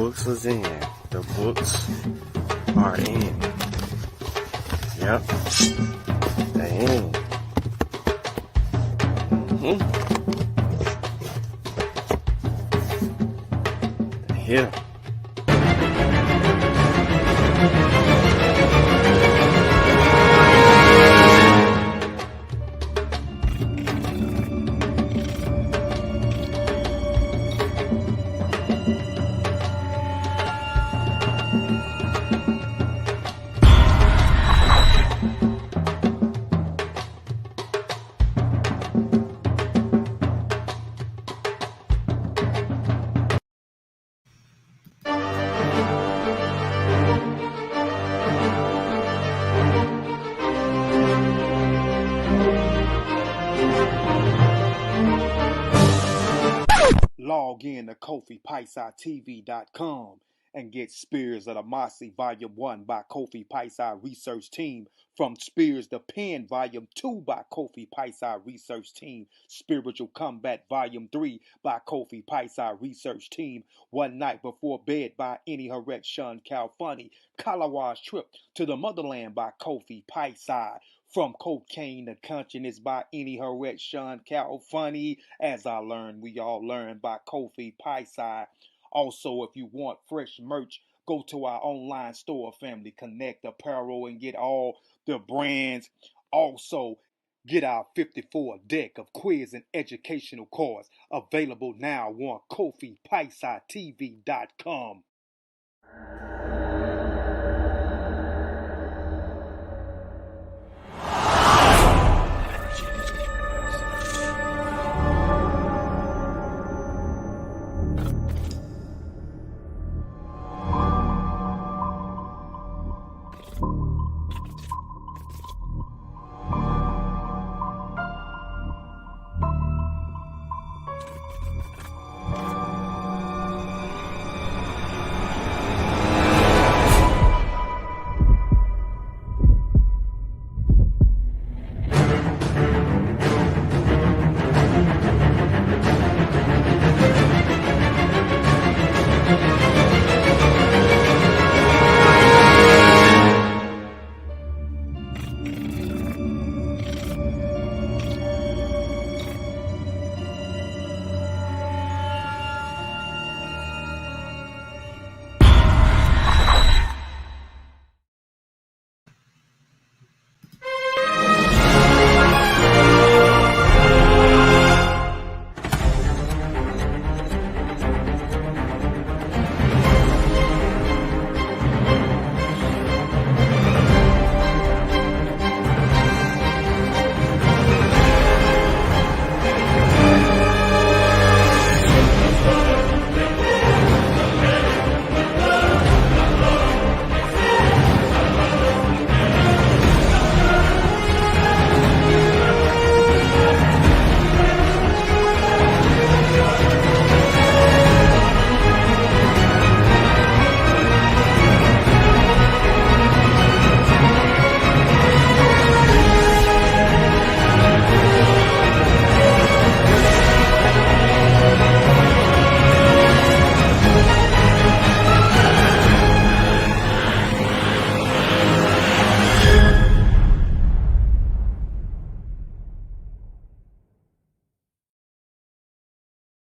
books was in. The books are in. Yep. They in. They're here. Log in to KofiPaisaTV.com and get Spears of the Mossy Volume 1 by Kofi Paisa Research Team, from Spears the Pen Volume 2 by Kofi Paisa Research Team, Spiritual Combat Volume 3 by Kofi Paisa Research Team, One Night Before Bed by Any Harek Shun Calfunny, Kalawa's Trip to the Motherland by Kofi Paisa, From Cocaine to Consciousness by Any Harek Shun Calfunny, As I Learned, We All Learn by Kofi Paisa. Also, if you want fresh merch, go to our online store, Family Connect Apparel, and get all the brands. Also, get our 54 deck of quiz and educational cards available now on KofiPaisaTV.com.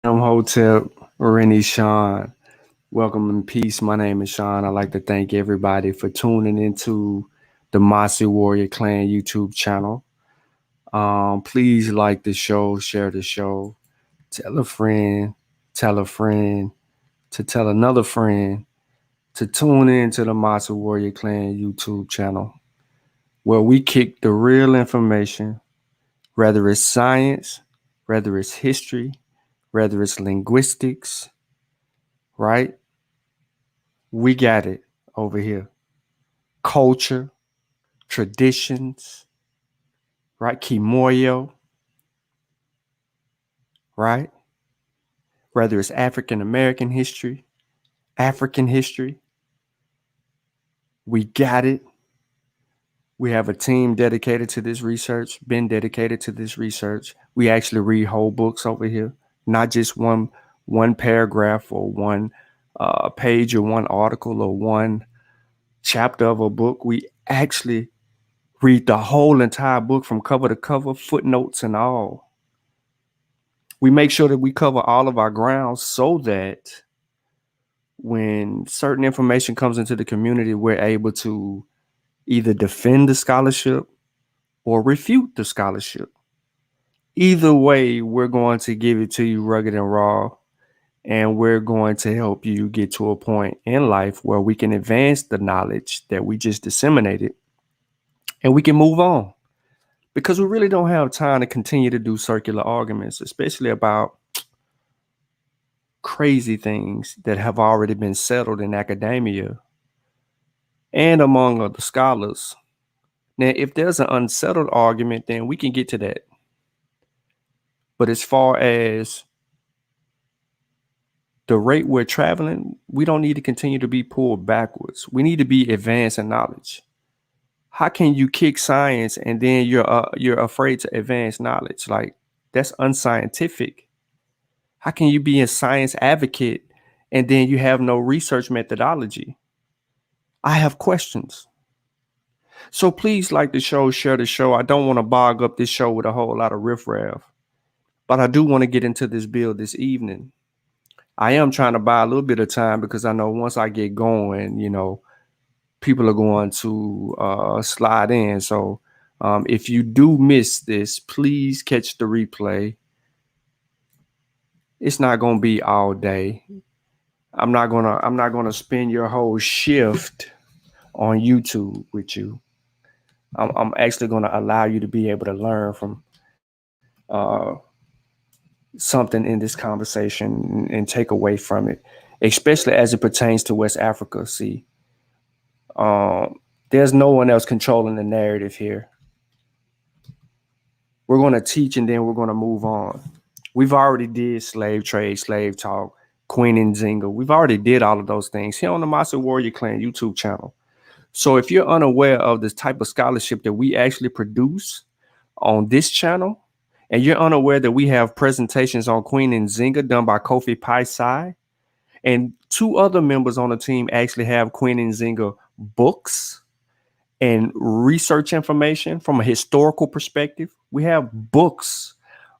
Hotel Rennie Sean. Welcome and peace. My name is Sean. I'd like to thank everybody for tuning into the Mossy Warrior Clan YouTube channel. Please like the show, share the show, tell a friend to tell another friend to tune in to the Mossy Warrior Clan YouTube channel, where we kick the real information, whether it's science, whether it's history, whether it's linguistics, right? We got it over here. Culture, traditions, right? Kimoyo, right? Whether it's African American history, African history, we got it. We have a team dedicated to this research, been dedicated to this research. We actually read whole books over here, not just one paragraph or one page or one article or one chapter of a book. We actually read the whole entire book from cover to cover, footnotes and all. We make sure that we cover all of our grounds so that when certain information comes into the community, we're able to either defend the scholarship or refute the scholarship. Either way, we're going to give it to you rugged and raw, and we're going to help you get to a point in life where we can advance the knowledge that we just disseminated and we can move on. Because we really don't have time to continue to do circular arguments, especially about crazy things that have already been settled in academia and among other scholars. Now, if there's an unsettled argument, then we can get to that. But as far as the rate we're traveling, we don't need to continue to be pulled backwards. We need to be advanced in knowledge. How can you kick science and then you're afraid to advance knowledge? Like, that's unscientific. How can you be a science advocate and then you have no research methodology? I have questions. So please like the show, share the show. I don't want to bog up this show with a whole lot of riffraff, but I do want to get into this bill this evening. I am trying to buy a little bit of time because I know once I get going, people are going to slide in. So if you do miss this, please catch the replay. It's not going to be all day. I'm not gonna spend your whole shift on YouTube with you. I'm actually gonna allow you to be able to learn from something in this conversation and take away from it, especially as it pertains to West Africa. See, there's no one else controlling the narrative here. We're going to teach and then we're going to move on. We've already did slave trade, slave talk, Queen and Zinga. We've already did all of those things here on the Master Warrior Clan YouTube channel. So if you're unaware of this type of scholarship that we actually produce on this channel, and you're unaware that we have presentations on Queen and Zinga done by Kofi Paisai, and two other members on the team actually have Queen and Zinga books and research information from a historical perspective. We have books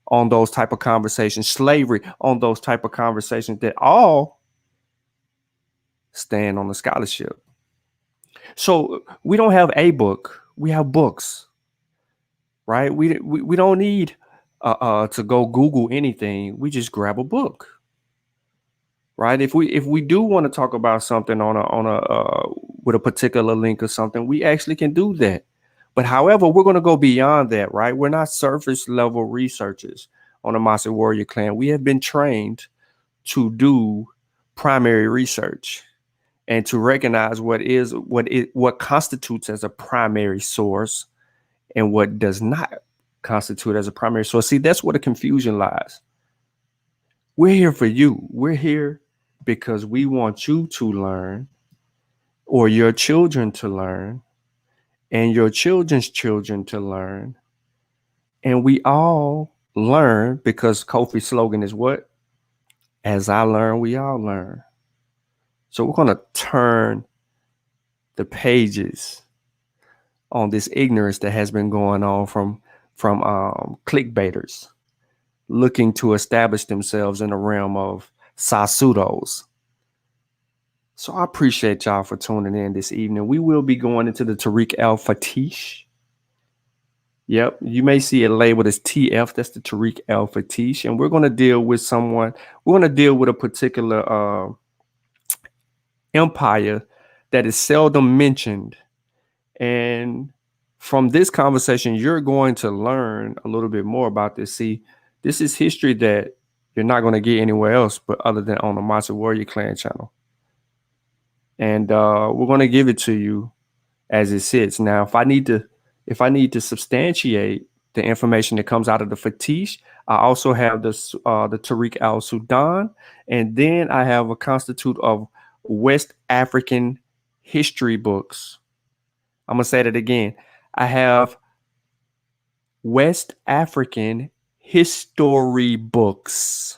on those type of conversations, slavery on those type of conversations that all stand on the scholarship. So we don't have a book, we have books, right? We don't need to go Google anything. We just grab a book, right? If we do want to talk about something on a with a particular link or something, we actually can do that. But however, we're going to go beyond that, right? We're not surface level researchers on the Master Warrior Clan. We have been trained to do primary research and to recognize what constitutes as a primary source and what does not constitute as a primary source. See, that's where the confusion lies. We're here for you. We're here because we want you to learn, or your children to learn, and your children's children to learn. And we all learn because Kofi's slogan is what? As I learn, we all learn. So we're going to turn the pages on this ignorance that has been going on from clickbaiters looking to establish themselves in the realm of Sasudos. So I appreciate y'all for tuning in this evening. We will be going into the Tariq El Fattāsh. Yep, you may see it labeled as TF. That's the Tariq El Fattāsh. And we're going to deal with a particular empire that is seldom mentioned. And from this conversation, you're going to learn a little bit more about this. See, this is history that you're not going to get anywhere else but other than on the Master Warrior Clan channel. And we're going to give it to you as it sits. Now, if I need to substantiate the information that comes out of the Fattāsh, I also have the Tariq Al Sudan, and then I have a constitute of West African history books. I'm gonna say that again. I have West African history books.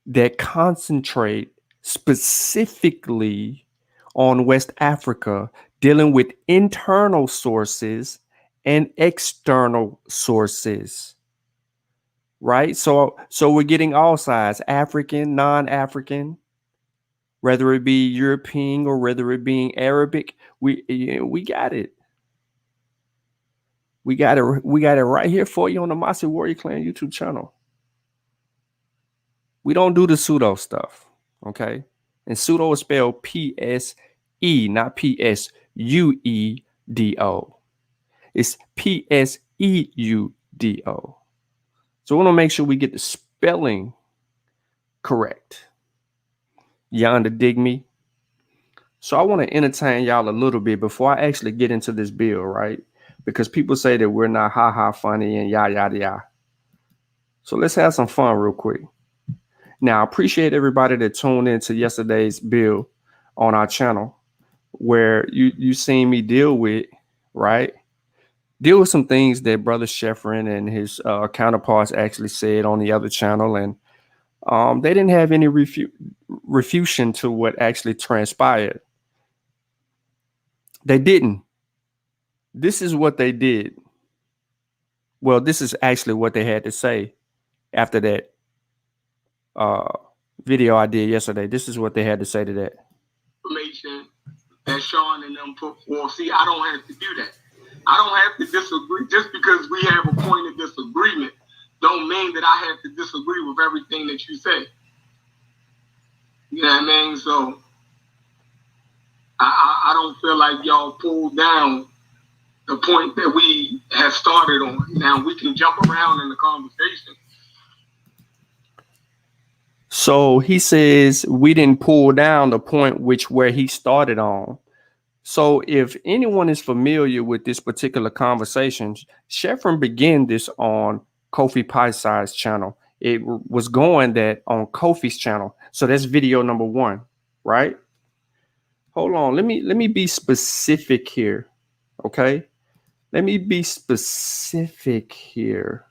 that concentrate specifically on West Africa, dealing with internal sources and external sources, right? So we're getting all sides, African, non-African, whether it be European or whether it being Arabic. We got it. We got it. We got it right here for you on the Mossy Warrior Clan YouTube channel. We don't do the pseudo stuff, okay? And pseudo is spelled P-S-E, not P-S-U-E-D-O. It's P-S-E-U-D-O. So we want to make sure we get the spelling correct. Y'all dig me? So I want to entertain y'all a little bit before I actually get into this bill, right? Because people say that we're not ha-ha funny and yada yada. So let's have some fun real quick. Now, I appreciate everybody that tuned into yesterday's bill on our channel, where you seen me deal with some things that Brother Sheffrin and his counterparts actually said on the other channel, and they didn't have any refutation to what actually transpired. They didn't. This is what they did. Well, this is actually what they had to say after that video I did yesterday. This is what they had to say to that. Information that Sean and them put forth. See, I don't have to do that. I don't have to disagree. Just because we have a point of disagreement don't mean that I have to disagree with everything that you say. You know what I mean? So I don't feel like y'all pulled down the point that we have started on. Now we can jump around in the conversation. So he says we didn't pull down the point where he started on. So if anyone is familiar with this particular conversation, Sheffrin began this on Kofi Paisai's channel. It was going that on Kofi's channel. So that's video number 1, right? Hold on. Let me be specific here. Okay. Let me be specific here.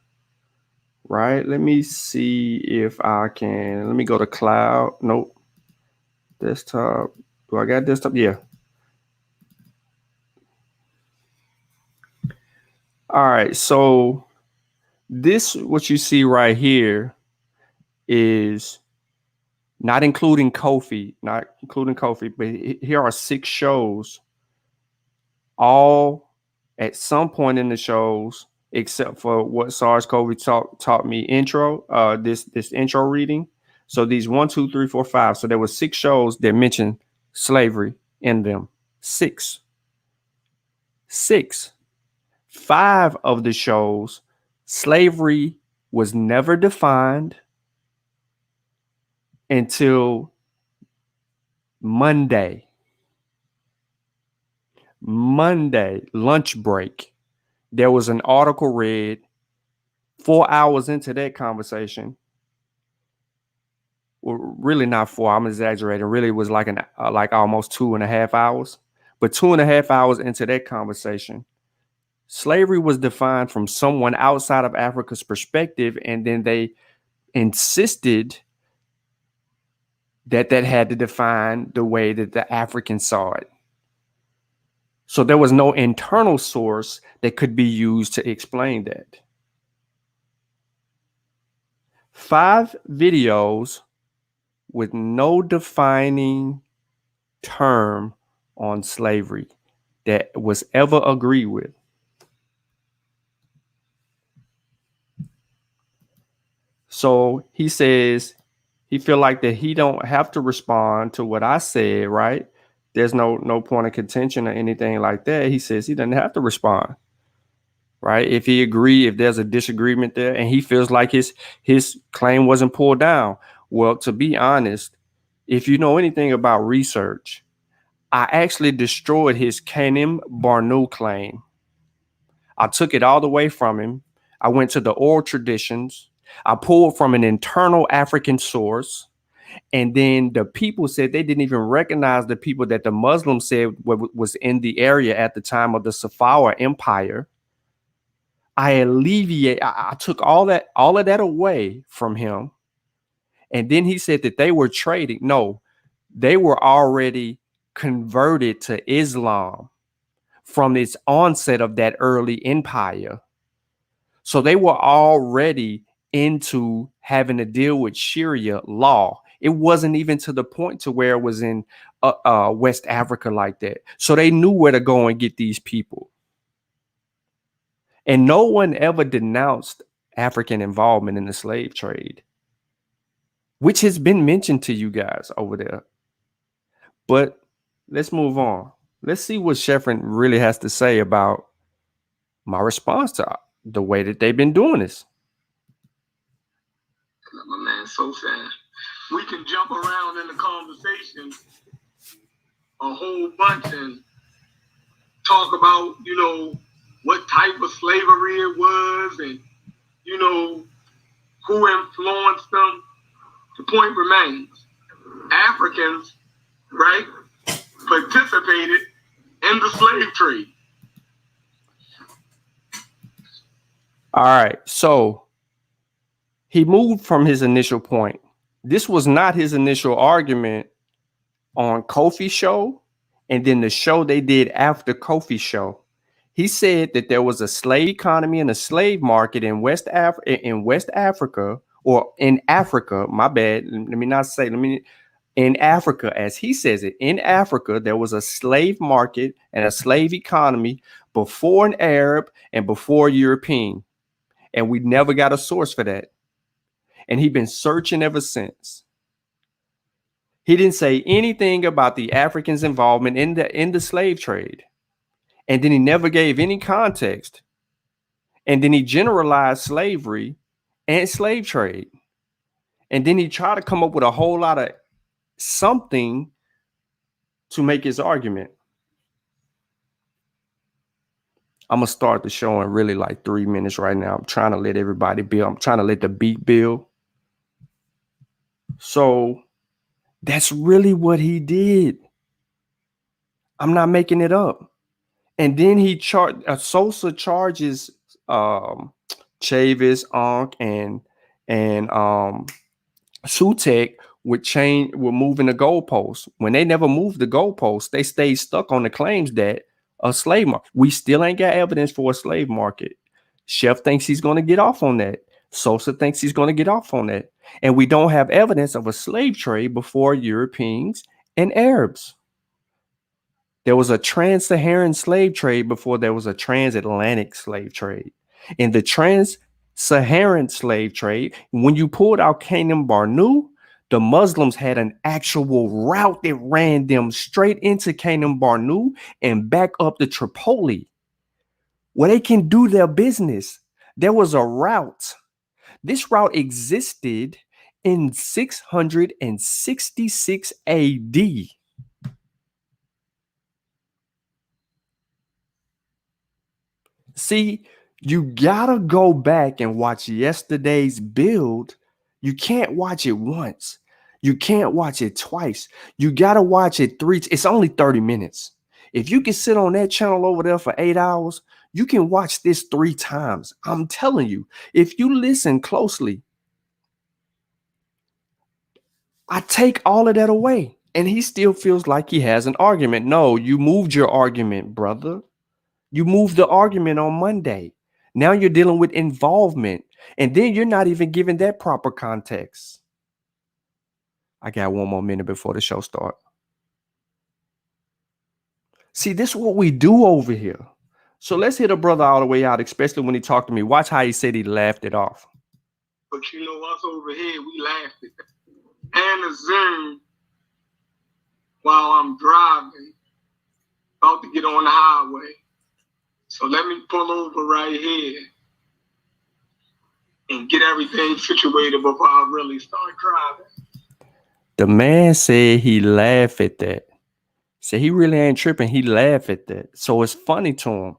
Right. Let me see if I can. Let me go to cloud. Nope. Desktop. Do I got desktop? Yeah. All right. So this, what you see right here, is not including Kofi, but here are 6 shows, all at some point in the shows, except for what SARS-CoV taught me intro, this intro reading. So these 1, 2, 3, 4, 5. So there were 6 shows that mentioned slavery in them. 6. 5 of the shows, slavery was never defined until Monday, lunch break. There was an article read 4 hours into that conversation. Well, really not 4. I'm exaggerating. Really, it was like almost 2.5 hours. But 2.5 hours into that conversation, slavery was defined from someone outside of Africa's perspective, and then they insisted that had to define the way that the Africans saw it. So there was no internal source that could be used to explain that. 5 videos with no defining term on slavery that was ever agreed with. So he says he feel like that he don't have to respond to what I said, right? There's no point of contention or anything like that. He says he doesn't have to respond, right? If he agree, if there's a disagreement there, and he feels like his claim wasn't pulled down. Well, to be honest, if you know anything about research, I actually destroyed his Kanem Barnu claim. I took it all the way from him. I went to the oral traditions. I pulled from an internal African source. And then the people said they didn't even recognize the people that the Muslims said was in the area at the time of the Safawa Empire. I took all of that away from him. And then he said that they were trading. No, they were already converted to Islam from its onset of that early empire. So they were already into having to deal with Sharia law. It wasn't even to the point to where it was in West Africa like that. So they knew where to go and get these people. And no one ever denounced African involvement in the slave trade, which has been mentioned to you guys over there. But let's move on. Let's see what Sheffrin really has to say about my response to the way that they've been doing this. My man, so sad. We can jump around in the conversation a whole bunch and talk about, what type of slavery it was and, who influenced them. The point remains, Africans, right, participated in the slave trade. All right, so he moved from his initial point. This was not his initial argument on Kofi's show and then the show they did after Kofi's show. He said that there was a slave economy and a slave market in West Africa, or in Africa, my bad. In Africa, as he says it, in Africa, there was a slave market and a slave economy before an Arab and before European. And we never got a source for that. And he's been searching ever since. He didn't say anything about the Africans' involvement in the slave trade. And then he never gave any context. And then he generalized slavery and slave trade. And then he tried to come up with a whole lot of something to make his argument. I'm going to start the show in really like 3 minutes right now. I'm trying to let everybody build. I'm trying to let the beat build. So that's really what he did. I'm not making it up. And then he Sosa charges Chavis, Ankh, and Sutek with moving the goalposts. When they never moved the goalposts, they stayed stuck on the claims that a slave market. We still ain't got evidence for a slave market. Chef thinks he's going to get off on that. Sosa thinks he's going to get off on that. And we don't have evidence of a slave trade before Europeans and Arabs. There was a trans-Saharan slave trade before there was a transatlantic slave trade. In the trans-Saharan slave trade, when you pulled out Kanem Barnu, the Muslims had an actual route that ran them straight into Kanem Barnu and back up to Tripoli, where they can do their business. There was a route. This route existed in 666 AD. See, you gotta go back and watch yesterday's build. You can't watch it once. You can't watch it twice. You gotta watch it it's only 30 minutes. If you can sit on that channel over there for 8 hours, you can watch this 3 times. I'm telling you, if you listen closely, I take all of that away. And he still feels like he has an argument. No, you moved your argument, brother. You moved the argument on Monday. Now you're dealing with involvement. And then you're not even giving that proper context. I got 1 more minute before the show starts. See, this is what we do over here. So let's hit a brother all the way out, especially when he talked to me. Watch how he said he laughed it off. But us over here, we laughed at that. And a Zoom while I'm driving, about to get on the highway. So let me pull over right here and get everything situated before I really start driving. The man said he laughed at that. Said he really ain't tripping. He laughed at that. So it's funny to him.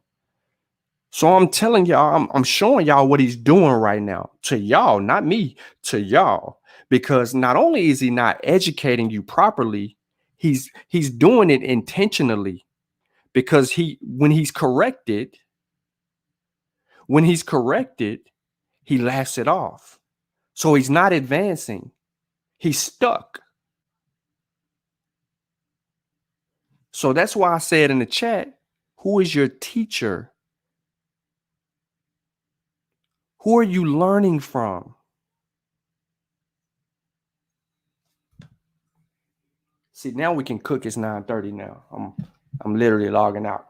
So I'm telling y'all, I'm showing y'all what he's doing right now. To y'all, not me, to y'all. Because not only is he not educating you properly, he's doing it intentionally. Because when he's corrected, he laughs it off. So he's not advancing. He's stuck. So that's why I said in the chat, who is your teacher? Who are you learning from? See, now we can cook. It's 9:30 now. I'm literally logging out.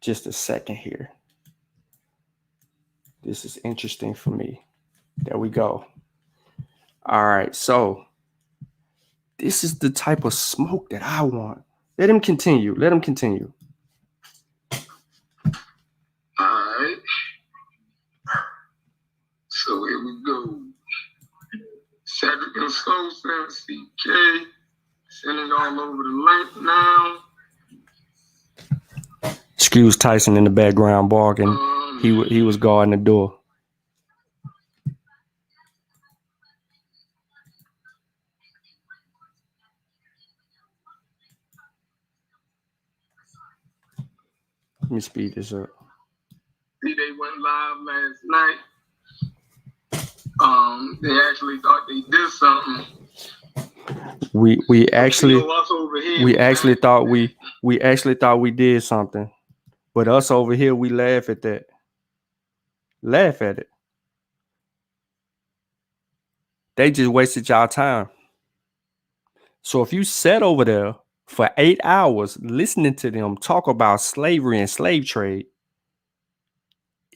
Just a second here. This is interesting for me. There we go. All right, so this is the type of smoke that I want. Let him continue. Let him continue. All right. So here we go. Cedric and Sosa, CK. Sending all over the link now. Excuse Tyson in the background barking. He was guarding the door. Let me speed this up. See, they went live last night. They actually thought they did something. We actually thought we did something, but us over here we laugh at that. Laugh at it. They just wasted y'all time. So if you sat over there for 8 hours listening to them talk about slavery and slave trade,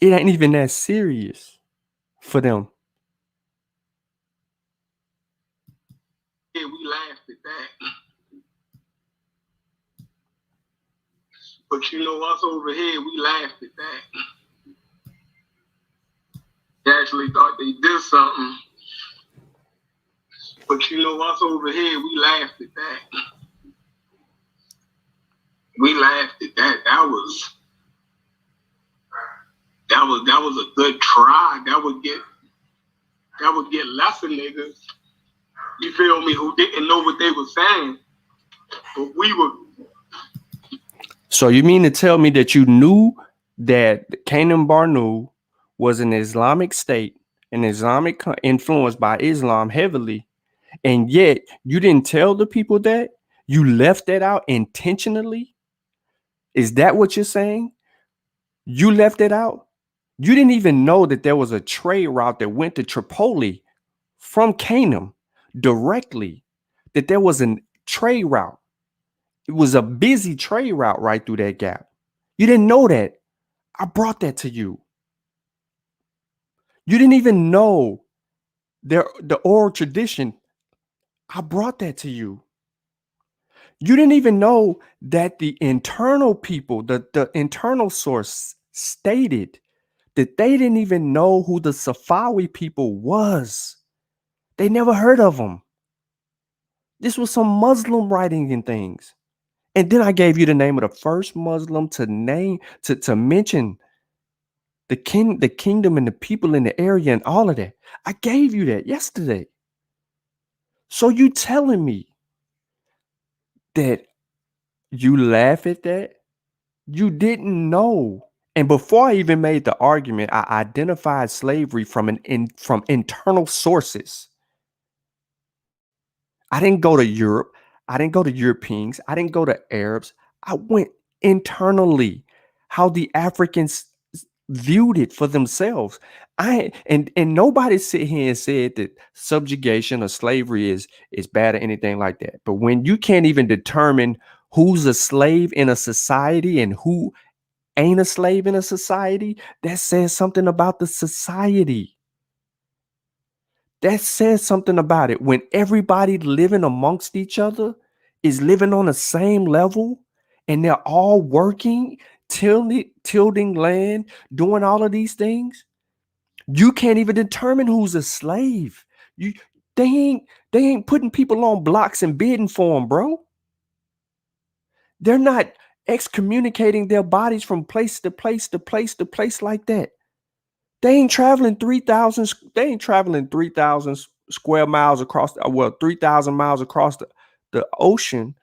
it ain't even that serious for them. Yeah, we laughed at that. But you know, us over here, we laughed at that. They actually thought they did something. But you know, us over here, we laughed at that. We laughed at that. That was a good try. That would get lesser niggas. You feel me? Who didn't know what they were saying, but we were. So you mean to tell me that you knew that Canaan Barnul was an Islamic state, an Islamic influenced by Islam heavily, and yet you didn't tell the people that? You left that out intentionally? Is that what you're saying? You left it out? You didn't even know that there was a trade route that went to Tripoli from Canaan directly, that there was a trade route. It was a busy trade route right through that gap. You didn't know that. I brought that to you. You didn't even know the oral tradition. I brought that to you. You didn't even know that the internal people, the internal source stated that they didn't even know who the Safawi people was. They never heard of them. This was some Muslim writing and things. And then I gave you the name of the first Muslim to mention the kingdom and the people in the area and all of that. I gave you that yesterday. So you telling me that you laugh at that? You didn't know. And before I even made the argument, I identified slavery from internal sources. I didn't go to Europe. I didn't go to Europeans. I didn't go to Arabs. I went internally, how the Africans viewed it for themselves. And nobody sit here and said that subjugation or slavery is bad or anything like that. But when you can't even determine who's a slave in a society and who ain't a slave in a society, that says something about the society. That says something about it. When everybody living amongst each other is living on the same level and they're all working, tilting land, doing all of these things, you can't even determine who's a slave. They ain't putting people on blocks and bidding for them, bro. They're not excommunicating their bodies from place to place to place to place like that. They ain't traveling 3,000 square miles across 3,000 miles across the ocean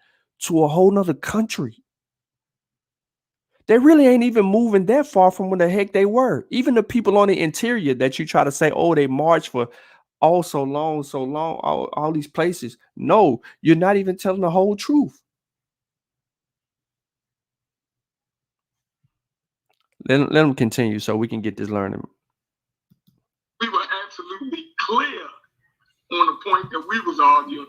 to a whole nother country. They really ain't even moving that far from where the heck they were. Even the people on the interior that you try to say, oh, they marched for so long, all these places. No, you're not even telling the whole truth. Let them continue so we can get this learning. We were absolutely clear on the point that we was arguing.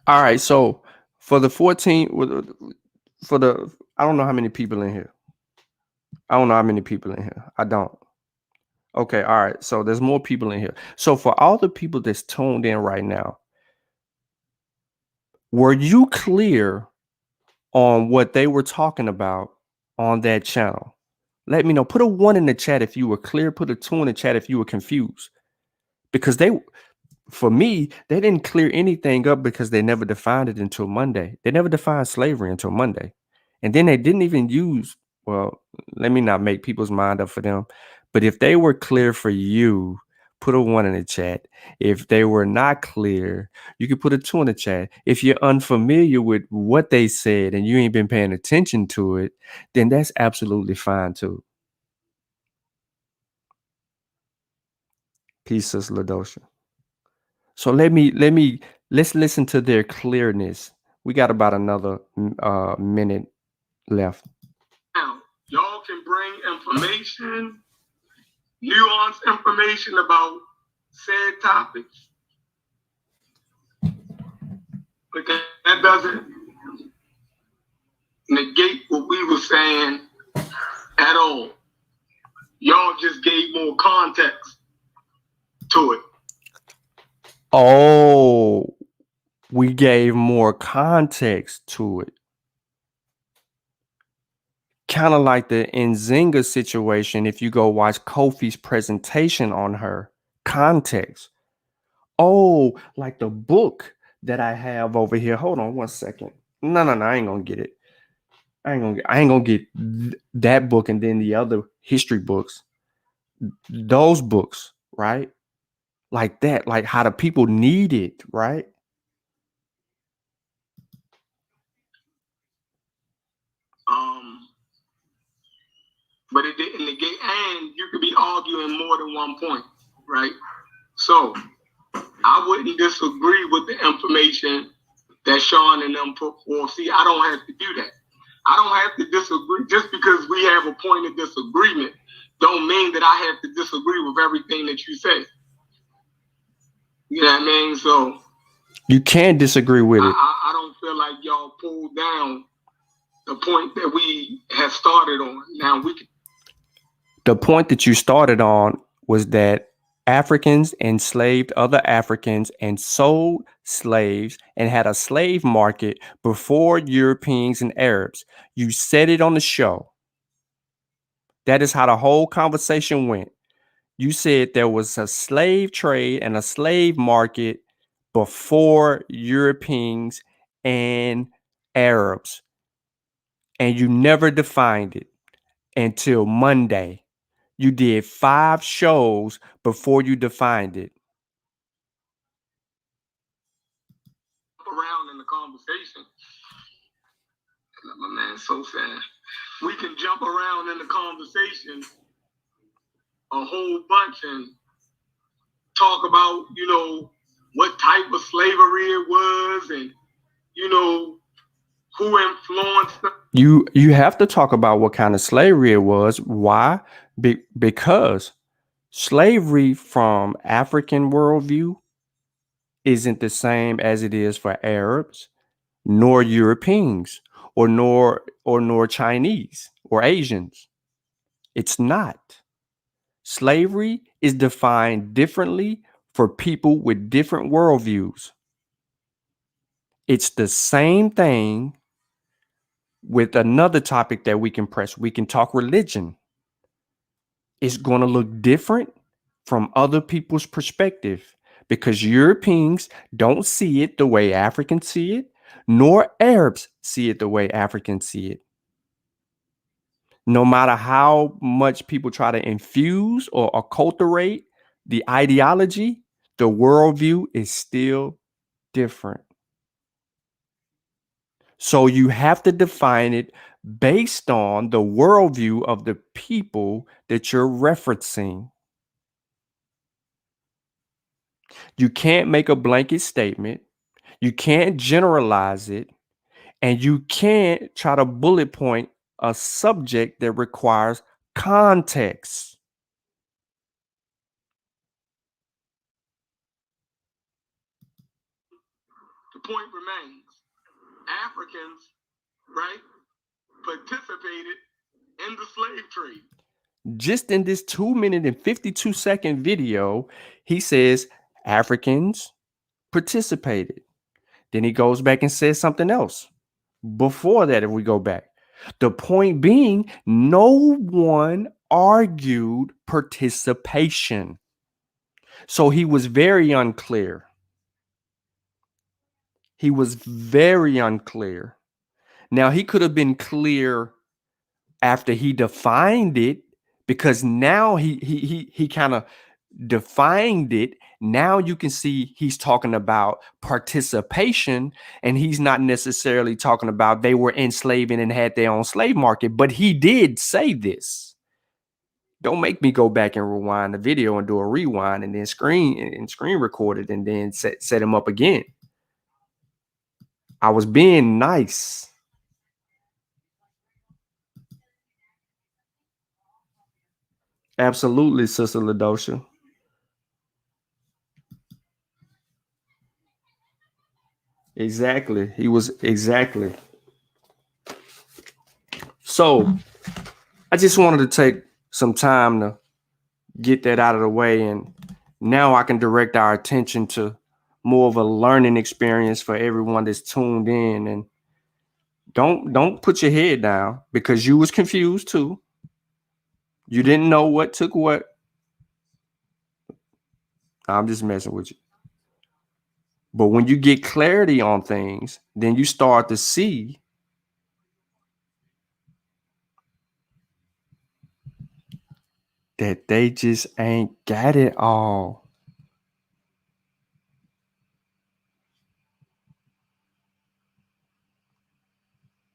All right, so for the 14, I don't know how many people in here. I don't know how many people in here. I don't. Okay, all right. So there's more people in here. So for all the people that's tuned in right now, were you clear on what they were talking about on that channel? Let me know. Put a 1 in the chat if you were clear. Put a 2 in the chat if you were confused. Because for me, they didn't clear anything up because they never defined it until Monday. They never defined slavery until Monday. And then they didn't even use, well, let me not make people's mind up for them. But if they were clear for you, put a 1 in the chat. If they were not clear, you could put a 2 in the chat. If you're unfamiliar with what they said and you ain't been paying attention to it, then that's absolutely fine too. Peace, Sister Ladosha. So let's listen to their clearness. We got about another minute left. Now, y'all can bring information, nuanced information about said topics. But that doesn't negate what we were saying at all. Y'all just gave more context to it. Oh, we gave more context to it. Kind of like the Nzinga situation. If you go watch Kofi's presentation on her, context. Oh, like the book that I have over here. Hold on 1 second. No, I ain't gonna get it. I ain't gonna get that book and then the other history books. Those books, right? Like that, like how the people need it, right? But it didn't negate, and you could be arguing more than one point, right? So I wouldn't disagree with the information that Sean and them put forth. See, I don't have to do that. I don't have to disagree. Just because we have a point of disagreement don't mean that I have to disagree with everything that you say. You know what I mean? So you can't disagree with it. I don't feel like y'all pulled down the point that we have started on. Now we can. The point that you started on was that Africans enslaved other Africans and sold slaves and had a slave market before Europeans and Arabs. You said it on the show. That is how the whole conversation went. You said there was a slave trade and a slave market before Europeans and Arabs. And you never defined it until Monday. You did 5 shows before you defined it. Around in the conversation. My man's so sad. We can jump around in the conversation a whole bunch and talk about, what type of slavery it was and, who influenced them. You have to talk about what kind of slavery it was. Why? Because slavery from African worldview isn't the same as it is for Arabs, nor Europeans, or nor Chinese or Asians. It's not. Slavery is defined differently for people with different worldviews. It's the same thing with another topic that we can press. We can talk religion. It's going to look different from other people's perspective because Europeans don't see it the way Africans see it, nor Arabs see it the way Africans see it. No matter how much people try to infuse or acculturate the ideology, the worldview is still different. So you have to define it based on the worldview of the people that you're referencing. You can't make a blanket statement. You can't generalize it. And you can't try to bullet point a subject that requires context. The point remains, Africans, right, participated in the slave trade. Just in this 2-minute and 52-second video, he says Africans participated. Then he goes back and says something else. Before that, if we go back, the point being, no one argued participation. So he was very unclear. He was very unclear. Now, he could have been clear after he defined it, because now he kind of defined it. Now you can see he's talking about participation, and he's not necessarily talking about they were enslaving and had their own slave market, but he did say this. Don't make me go back and rewind the video and do a rewind and then screen record it and then set him up again. I was being nice. Absolutely, Sister Ladosha. Exactly. He was exactly. So I just wanted to take some time to get that out of the way, and now I can direct our attention to more of a learning experience for everyone that's tuned in. And don't put your head down, because you was confused too. You didn't know what took what. I'm just messing with you. But when you get clarity on things, then you start to see that they just ain't got it all.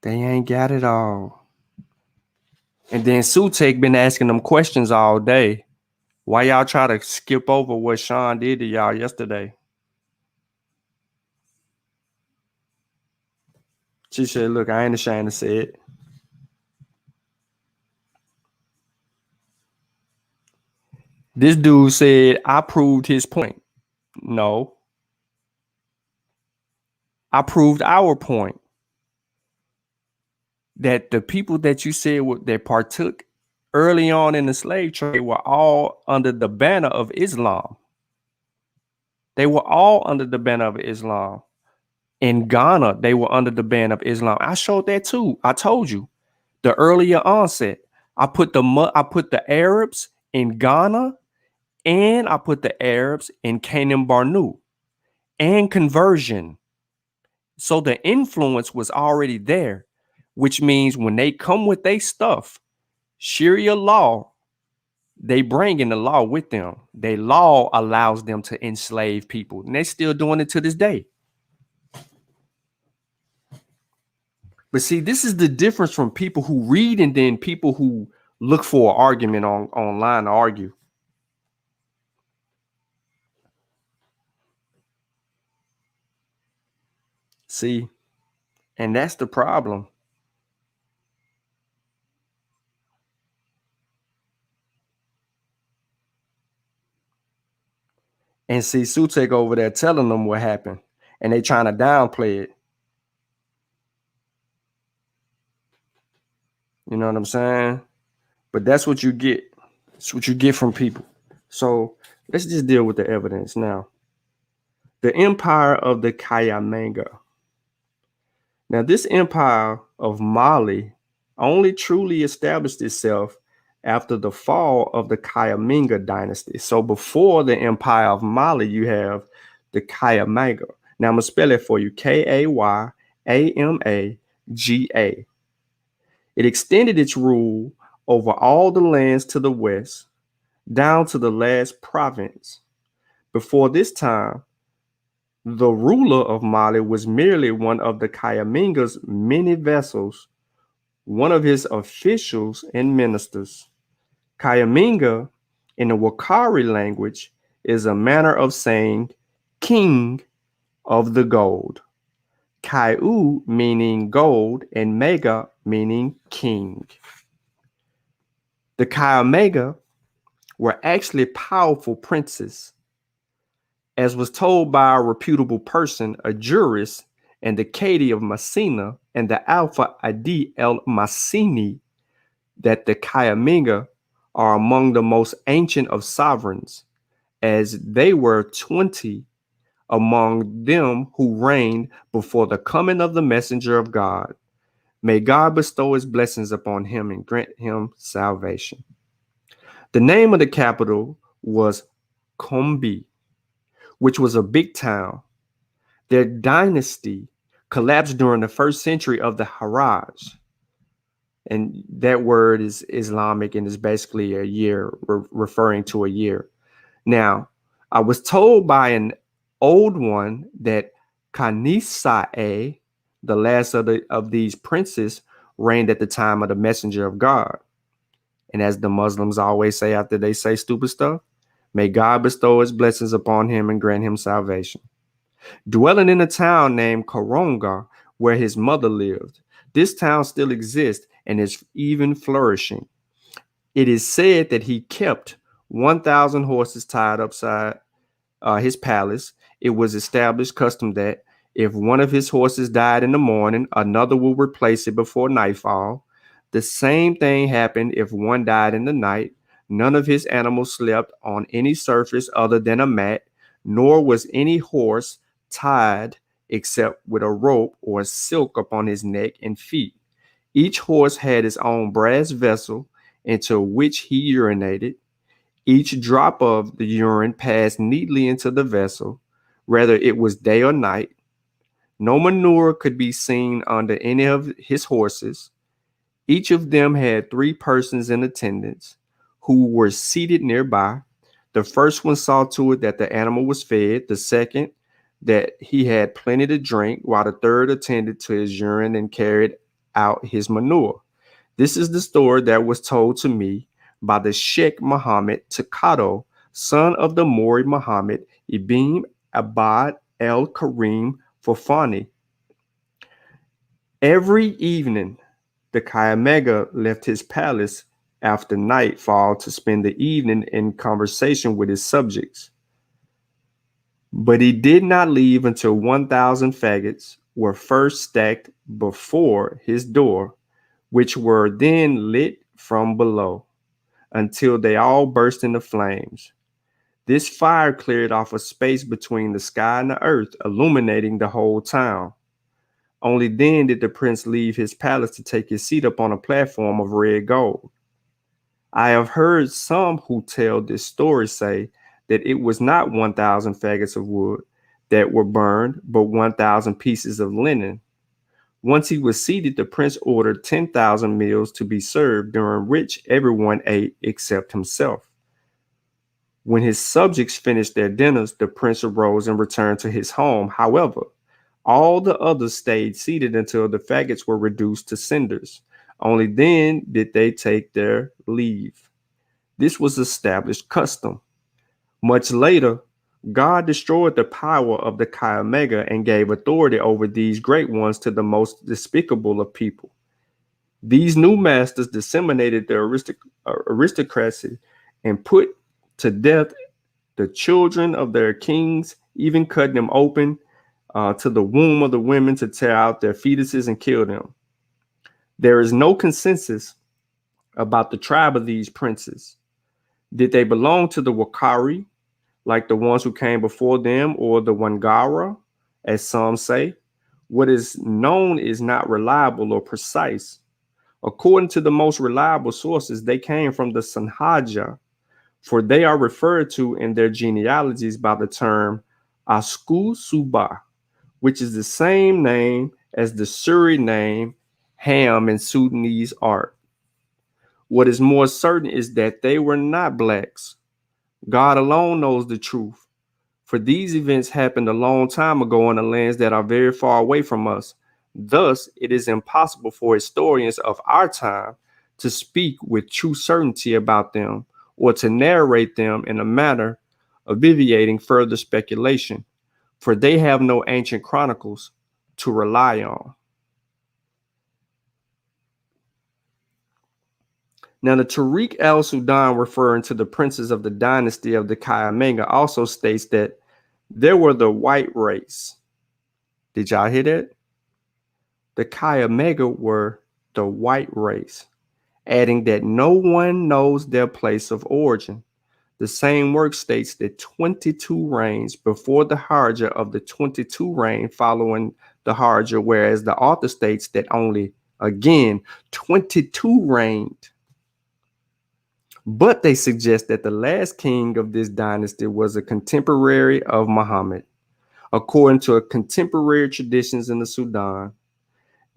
They ain't got it all. And then Sutek been asking them questions all day. Why y'all try to skip over what Sean did to y'all yesterday? She said, look, I ain't ashamed to say it. This dude said, I proved his point. No. I proved our point. That the people that you said that partook early on in the slave trade were all under the banner of Islam. They were all under the banner of Islam. In Ghana, they were under the ban of Islam. I showed that too. I told you the earlier onset. I put the Arabs in Ghana, and I put the Arabs in Canaan Barnu, and conversion. So the influence was already there, which means when they come with their stuff, Sharia law, they bring in the law with them. Their law allows them to enslave people, and they're still doing it to this day. But see, this is the difference from people who read and then people who look for an argument online to argue. See, and that's the problem. And see, Sutek over there telling them what happened, and they trying to downplay it. You know what I'm saying? But that's what you get. That's what you get from people. So let's just deal with the evidence now. The Empire of the Kayamaga. Now, this empire of Mali only truly established itself after the fall of the Kayamaga dynasty. So before the Empire of Mali, you have the Kayamaga. Now, I'm going to spell it for you. Kayamaga. It extended its rule over all the lands to the west, down to the last province. Before this time, the ruler of Mali was merely one of the Kayamaga's many vassals one of his officials and ministers. Kayamaga in the Wakari language is a manner of saying king of the gold. Kaiu meaning gold and Mega meaning king. The Kayamaga were actually powerful princes, as was told by a reputable person, a jurist, and the Cadi of Messina and the Alpha Adi el Massini, that the Kayamaga are among the most ancient of sovereigns, as they were 20 among them who reigned before the coming of the messenger of God. May God bestow his blessings upon him and grant him salvation. The name of the capital was Kombi, which was a big town. Their dynasty collapsed during the first century of the Haraj. And that word is Islamic and is basically a year, referring to a year. Now, I was told by an old one that Kanisae, the last of these princes, reigned at the time of the messenger of God. And as the Muslims always say after they say stupid stuff, may God bestow his blessings upon him and grant him salvation. Dwelling in a town named Koronga, where his mother lived. This town still exists and is even flourishing. It is said that he kept 1,000 horses tied upside his palace. It was established custom that if one of his horses died in the morning, another would replace it before nightfall. The same thing happened if one died in the night. None of his animals slept on any surface other than a mat, nor was any horse tied except with a rope or silk upon his neck and feet. Each horse had his own brass vessel into which he urinated. Each drop of the urine passed neatly into the vessel, whether it was day or night. No manure could be seen under any of his horses. Each of them had 3 persons in attendance who were seated nearby. The first one saw to it that the animal was fed, the second that he had plenty to drink, while the third attended to his urine and carried out his manure. This is the story that was told to me by the Sheikh Muhammad Takado, son of the Mori Muhammad Ibn Abad el Karim Fofani. Every evening, the Kayamaga left his palace after nightfall to spend the evening in conversation with his subjects. But he did not leave until 1,000 faggots were first stacked before his door, which were then lit from below until they all burst into flames. This fire cleared off a space between the sky and the earth, illuminating the whole town. Only then did the prince leave his palace to take his seat upon a platform of red gold. I have heard some who tell this story say that it was not 1,000 faggots of wood that were burned, but 1,000 pieces of linen. Once he was seated, the prince ordered 10,000 meals to be served, during which everyone ate except himself. When his subjects finished their dinners, the prince arose and returned to his home. However, all the others stayed seated until the faggots were reduced to cinders. Only then did they take their leave. This was established custom. Much later, God destroyed the power of the Kayamaga and gave authority over these great ones to the most despicable of people. These new masters disseminated their aristocracy and put to death the children of their kings, even cutting them open to the womb of the women to tear out their fetuses and kill them. There is no consensus about the tribe of these princes. Did they belong to the Wakari, like the ones who came before them, or the Wangara, as some say? What is known is not reliable or precise. According to the most reliable sources, they came from the Sanhaja, for they are referred to in their genealogies by the term Asku Suba, which is the same name as the Suri name Ham in Sudanese art. What is more certain is that they were not blacks. God alone knows the truth, for these events happened a long time ago in the lands that are very far away from us. Thus, it is impossible for historians of our time to speak with true certainty about them or to narrate them in a manner obviating further speculation, for they have no ancient chronicles to rely on. Now, the Tariq al-Sudan, referring to the princes of the dynasty of the Kayamaga, also states that there were the white race. Did y'all hear that? The Kayamaga were the white race, adding that no one knows their place of origin. The same work states that 22 reigns before the Harja of the 22 reign following the Harja, whereas the author states that only, again, 22 reigned. But they suggest that the last king of this dynasty was a contemporary of Muhammad. According to contemporary traditions in the Sudan,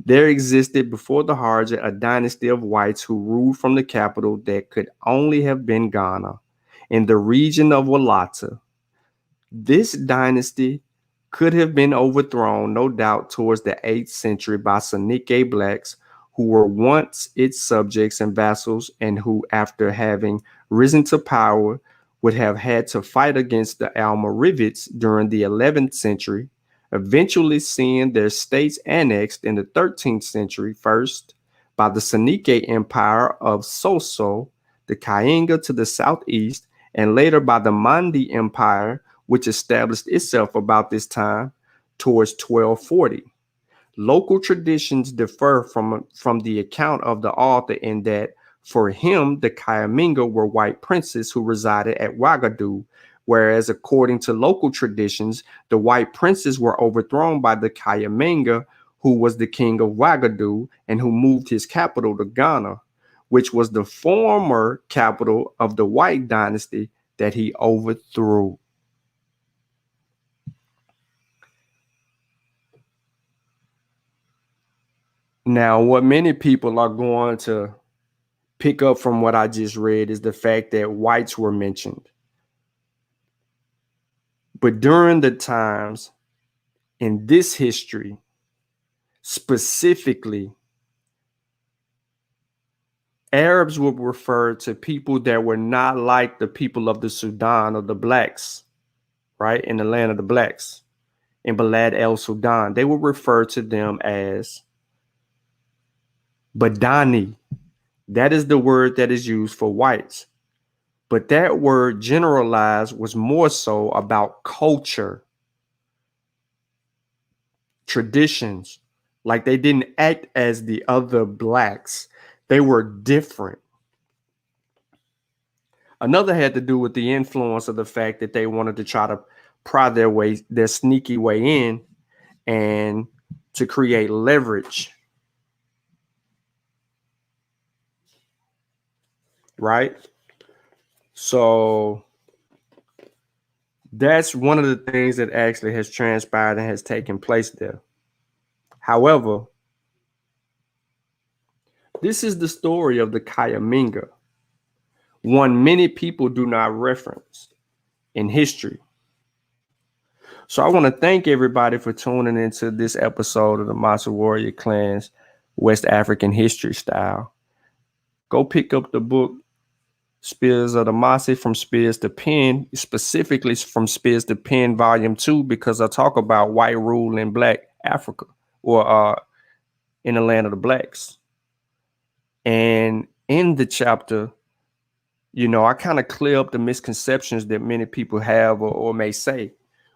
there existed before the Harja a dynasty of whites who ruled from the capital that could only have been Ghana, in the region of Walata. This dynasty could have been overthrown, no doubt, towards the 8th century by Sanike blacks, who were once its subjects and vassals, and who, after having risen to power, would have had to fight against the Almoravids during the 11th century, eventually seeing their states annexed in the 13th century, first by the Sanike Empire of Soso, the Kayanga to the southeast, and later by the Mandi Empire, which established itself about this time towards 1240. Local traditions differ from the account of the author in that for him, the Kayamaga were white princes who resided at Ouagadougou, whereas according to local traditions, the white princes were overthrown by the Kayamaga, who was the king of Ouagadougou and who moved his capital to Ghana, which was the former capital of the white dynasty that he overthrew. Now, what many people are going to pick up from what I just read is the fact that whites were mentioned. But during the times in this history, specifically, Arabs would refer to people that were not like the people of the Sudan or the blacks, right? In the land of the blacks, in Balad el Sudan. They would refer to them as Badani. That is the word that is used for whites. But that word generalized was more so about culture, traditions. Like they didn't act as the other blacks. They were different. Another had to do with the influence of the fact that they wanted to try to pry their sneaky way in and to create leverage. Right? So that's one of the things that actually has transpired and has taken place there. However, this is the story of the Kayamaga, one many people do not reference in history. So I want to thank everybody for tuning into this episode of the Masa Warrior Clan's West African History Style. Go pick up the book Spears of the Masi, From Spears to Pen, specifically from Spears to Pen, Volume 2, because I talk about white rule in Black Africa, or in the land of the blacks. And in the chapter, I kind of clear up the misconceptions that many people have or may say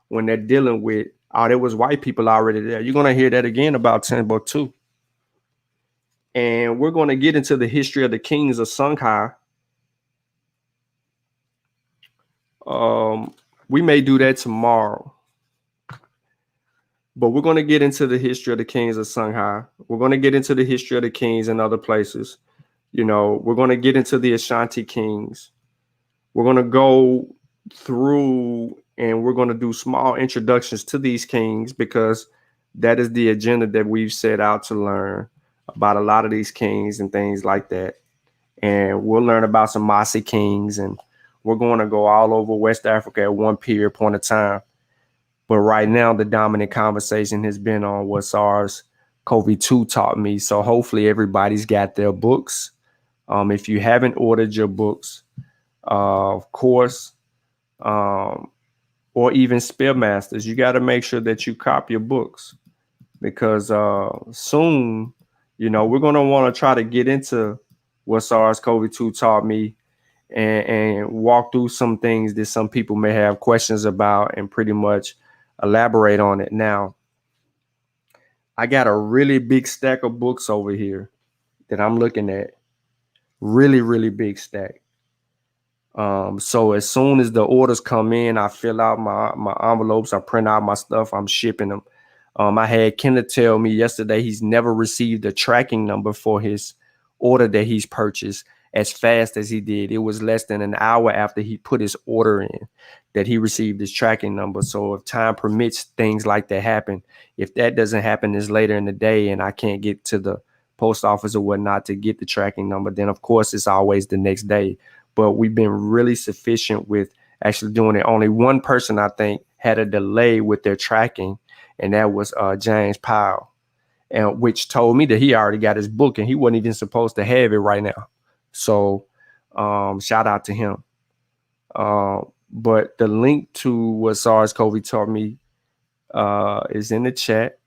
when they're dealing with, there was white people already there. You're going to hear that again about Timbuktu. And we're going to get into the history of the kings of Songhai. We may do that tomorrow. But we're going to get into the history of the kings of Songhai. We're going to get into the history of the kings in other places. We're going to get into the Ashanti kings. We're going to go through and we're going to do small introductions to these kings because that is the agenda that we've set out to learn about a lot of these kings and things like that. And we'll learn about some Masi kings, and we're going to go all over West Africa at one point of time. But right now, the dominant conversation has been on what SARS COVID-2 taught me. So hopefully everybody's got their books. If you haven't ordered your books, of course, or even Spearmasters, you got to make sure that you cop your books, because soon, we're going to want to try to get into what SARS-CoV-2 taught me, and walk through some things that some people may have questions about and pretty much elaborate on it. Now, I got a really big stack of books over here that I'm looking at. Really, really big stack. So as soon as the orders come in, I fill out my envelopes, I print out my stuff, I'm shipping them. I had Kenneth tell me yesterday he's never received a tracking number for his order that he's purchased as fast as he did. It was less than an hour after he put his order in that he received his tracking number. So if time permits, things like that happen. If that doesn't happen, it's later in the day and I can't get to the post office or whatnot to get the tracking number, then of course it's always the next day. But we've been really sufficient with actually doing it. Only one person, I think, had a delay with their tracking, and that was James Powell, and which told me that he already got his book and he wasn't even supposed to have it right now. So shout out to him. But the link to what SARS-CoV taught me is in the chat.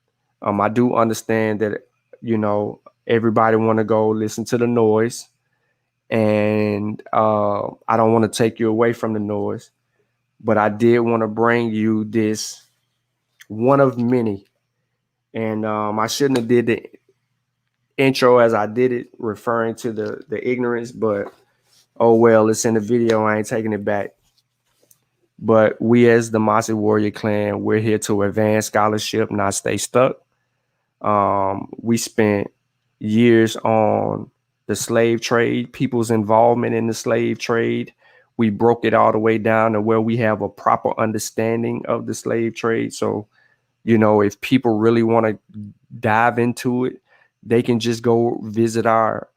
I do understand that, everybody want to go listen to the noise. And I don't want to take you away from the noise, but I did want to bring you this one of many. And I shouldn't have did the intro as I did it, referring to the ignorance, but oh well, it's in the video. I ain't taking it back. But we as the Mossy Warrior Clan, we're here to advance scholarship, not stay stuck. We spent years on the slave trade, people's involvement in the slave trade. We broke it all the way down to where we have a proper understanding of the slave trade. So, if people really want to dive into it, they can just go visit our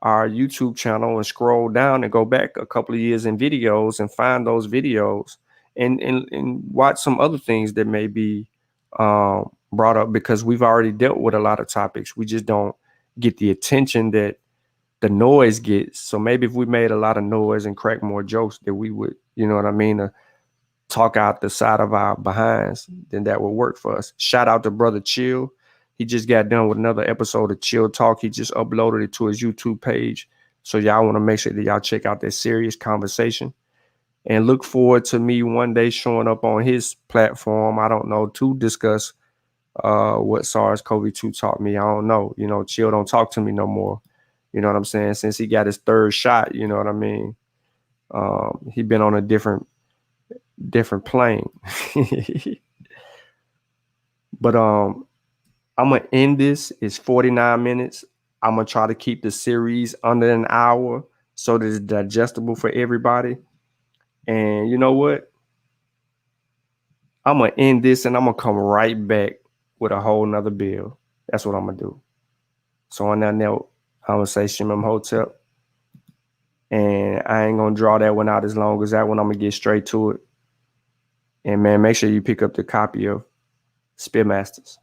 YouTube channel and scroll down and go back a couple of years in videos and find those videos and watch some other things that may be brought up, because we've already dealt with a lot of topics. We just don't get the attention that the noise gets. So maybe if we made a lot of noise and cracked more jokes, that we would, talk out the side of our behinds, then that would work for us. Shout out to Brother Chill. He just got done with another episode of Chill Talk. He just uploaded it to his YouTube page. So y'all want to make sure that y'all check out that serious conversation. And look forward to me one day showing up on his platform, I don't know, to discuss what SARS-CoV-2 taught me. I don't know. Chill don't talk to me no more. You know what I'm saying? Since he got his third shot, you know what I mean? He been on a different plane. But I'm going to end this. It's 49 minutes. I'm going to try to keep the series under an hour so that it's digestible for everybody. And you know what? I'm going to end this and I'm going to come right back with a whole nother bill. That's what I'm going to do. So on that note, I'm going to say Shimim Hotep. And I ain't going to draw that one out as long as that one. I'm going to get straight to it. And man, make sure you pick up the copy of Spearmasters.